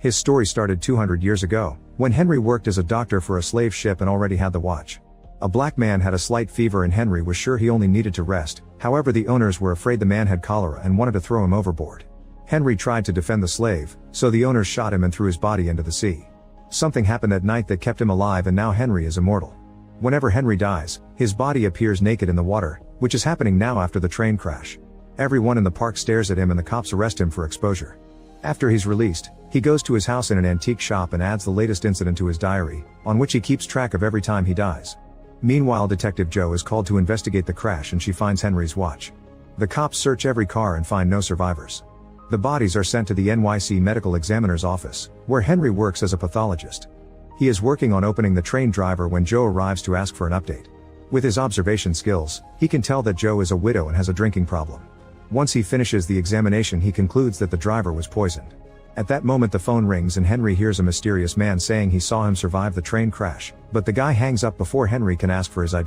His story started 200 years ago, when Henry worked as a doctor for a slave ship and already had the watch. A black man had a slight fever and Henry was sure he only needed to rest, however the owners were afraid the man had cholera and wanted to throw him overboard. Henry tried to defend the slave, so the owners shot him and threw his body into the sea. Something happened at night that kept him alive and now Henry is immortal. Whenever Henry dies, his body appears naked in the water, which is happening now after the train crash. Everyone in the park stares at him and the cops arrest him for exposure. After he's released, he goes to his house in an antique shop and adds the latest incident to his diary, on which he keeps track of every time he dies. Meanwhile, Detective Jo is called to investigate the crash and she finds Henry's watch. The cops search every car and find no survivors. The bodies are sent to the NYC Medical Examiner's office, where Henry works as a pathologist. He is working on opening the train driver when Jo arrives to ask for an update. With his observation skills, he can tell that Jo is a widow and has a drinking problem. Once he finishes the examination, he concludes that the driver was poisoned. At that moment the phone rings and Henry hears a mysterious man saying he saw him survive the train crash, but the guy hangs up before Henry can ask for his identity.